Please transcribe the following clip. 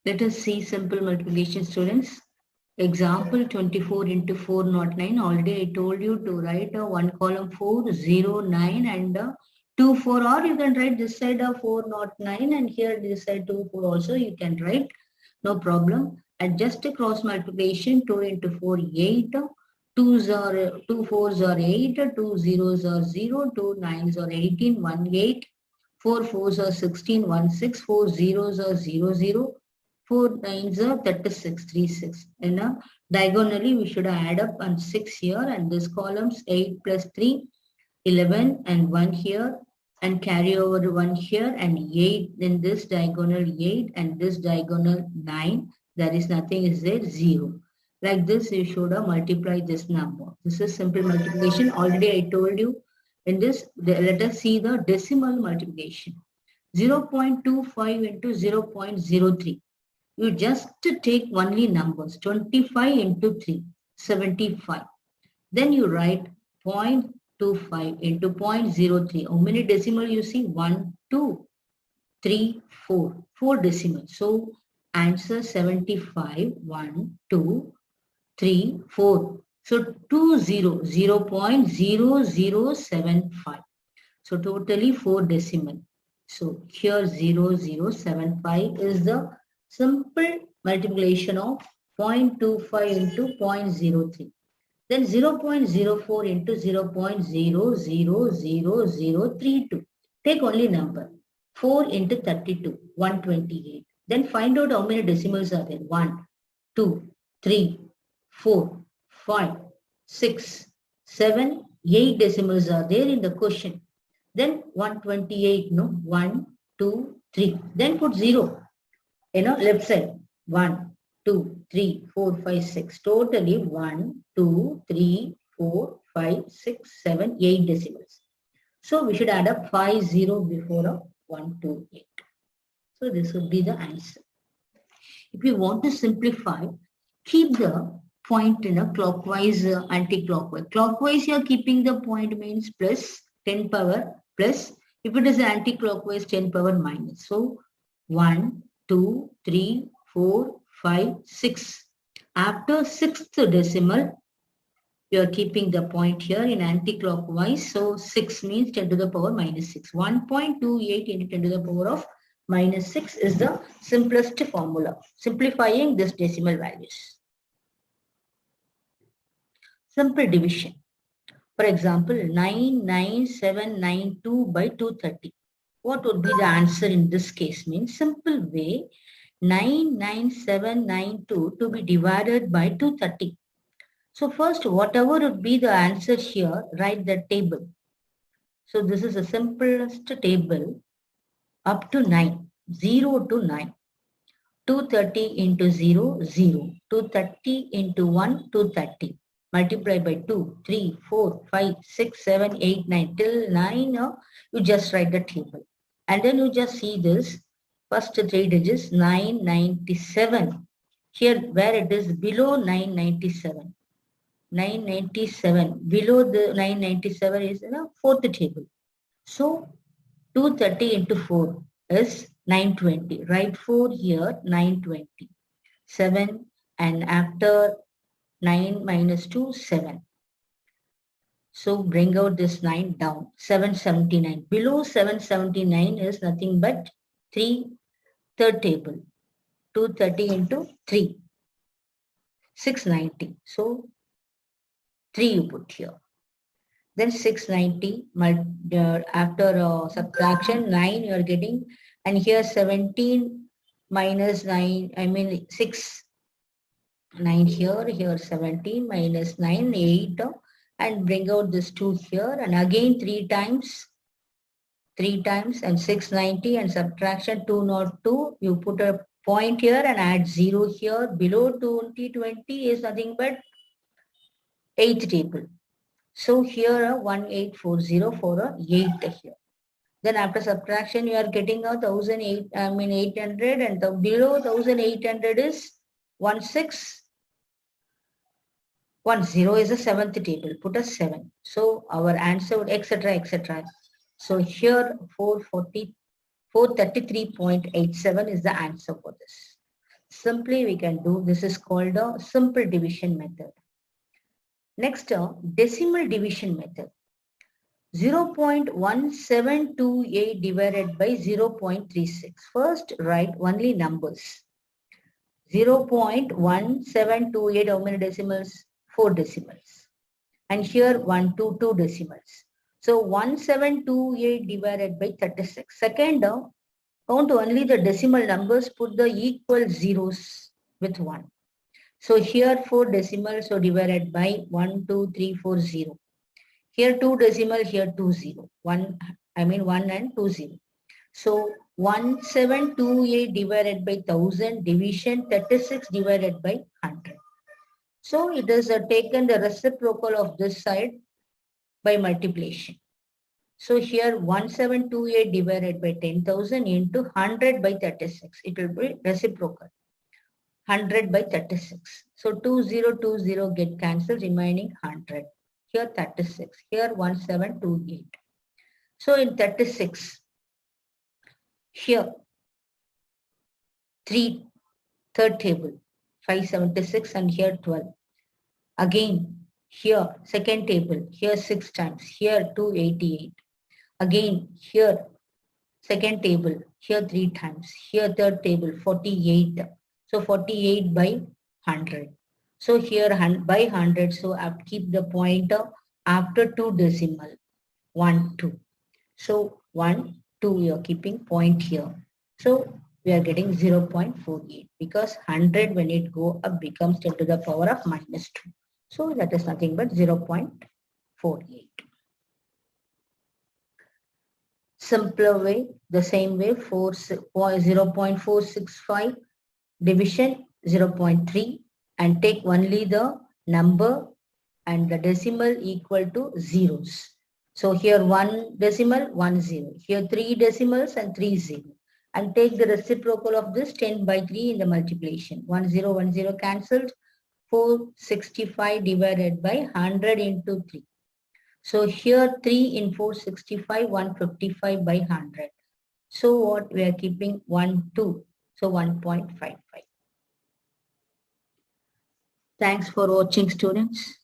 Let us see simple multiplication, students. Example 24 into 409. Already I told you to write a one column 4, 0, 9 and 2, 4, or you can write this side of 409 and here this side 2, 4 also you can write. No problem. And just a cross multiplication, 2 into 4, 8. 2s are 2 4s are 8, 2 zeros are 0, 2 9s are 18, 1 8, 4 4s are 16, 1 6, 4 zeros are 0 0, 4 nines are 36, 3 6. And diagonally we should add up on 6 here and this columns 8 plus 3, 11 and 1 here and carry over 1 here and 8 in this diagonal 8 and this diagonal 9. There is nothing is there 0. Like this you should multiply this number. This is simple multiplication. Already I told you in this. Let us see the decimal multiplication. 0.25 into 0.03. You just take only numbers. 25 into 3, 75. Then you write 0.25 into 0.03. How many decimal you see? 1, 2, 3, 4. 4 decimals. So answer 75, 1, 2, 3, 4. So 0, 0.0075. So totally 4 decimal. So here 0075 is the simple multiplication of 0.25 into 0.03. Then 0.04 into 0.000032. Take only number. 4 into 32, 128. Then find out how many decimals are there. 1, 2, 3, 4, 5, 6, 7, 8 decimals are there in the question. Then 128, no, 1, 2, 3. Then put 0, left side. 1, 2, 3, 4, 5, 6. Totally 1, 2, 3, 4, 5, 6, 7, 8 decimals. So we should add up 5, 0 before 1, 2, 8. So this would be the answer. If you want to simplify, keep the point in a clockwise, anti-clockwise. Clockwise, you are keeping the point means plus 10 power plus. If it is anti-clockwise, 10 power minus. So 1, 2, 3, 4, 5, 6. After 6th decimal, you are keeping the point here in anti-clockwise. So 6 means 10 to the power minus 6. 1.28 into 10 to the power of minus 6 is the simplest formula, simplifying this decimal values. Simple division. For example, 99792 by 230. What would be the answer in this case? Means simple way, 99792 to be divided by 230. So first, whatever would be the answer here, write the table. So this is the simplest table up to 9, 0 to 9. 230 into 0, 0. 230 into 1, 230. Multiply by 2, 3, 4, 5, 6, 7, 8, 9. Till 9, you just write the table. And then you just see this. First 3 digits, 997. Here, where it is below 997. 997. Below the 997 is in a fourth table. So, 230 into 4 is 920. Write 4 here, 920. 7 and after 9 minus 2, 7. So bring out this 9 down, 779. Below 779 is nothing but 3, third table. 230 into 3, 690. So 3 you put here. Then 690, after subtraction, 9 you are getting. And here 17 minus 9, 6. 9 here, here 17 minus 9, 8, and bring out this 2 here, and again 3 times, and 690 and subtraction 202, you put a point here and add 0 here. Below 2020 is nothing but 8th table. So here 1840 for a 8 here. Then after subtraction, you are getting a 800, and the below 1800 is 16. 10 is the 7th table. Put a 7. So our answer would etc. etc. So here 433.87 is the answer for this. simply we can do. This is called a simple division method. Next, decimal division method. 0.1728 divided by 0.36. First, write only numbers. 0.1728, how many decimals? 4 decimals. And here 2 decimals. So 1728 divided by 36. Second, count only the decimal numbers, put the equal zeros with 1. So here 4 decimals, so divided by 1, 2, 3, 4, 0. Here 2 decimal, here 2, 0. 1 and 2, 0. So 1728 divided by 1000, division 36 divided by 100. So it is taken the reciprocal of this side by multiplication. So here 1728 divided by 10,000 into 100 by 36. It will be reciprocal. 100 by 36. So 2020 get cancelled, remaining 100. Here 36. Here 1728. So in 36, here third table 576 and here 12. Again here second table, here 6 times, here 288. Again here second table, here 3 times, here third table 48. So 48 by 100. So here by 100, so I have to keep the pointer after 2 decimal, 1, 2. So 1, 2, we are keeping point here. So we are getting 0.48 because 100 when it go up becomes 10 to the power of minus 2. So that is nothing but 0.48. Simpler way, the same way, 0.465 division 0.3 and take only the number and the decimal equal to zeros. So here 1 decimal, 1 0. Here 3 decimals and 3 0. And take the reciprocal of this 10 by 3 in the multiplication. 1 0, 1 0 cancelled. 465 divided by 100 into 3. So here 3 in 465, 155 by 100. So what we are keeping 1, 2. So 1.55. Thanks for watching, students.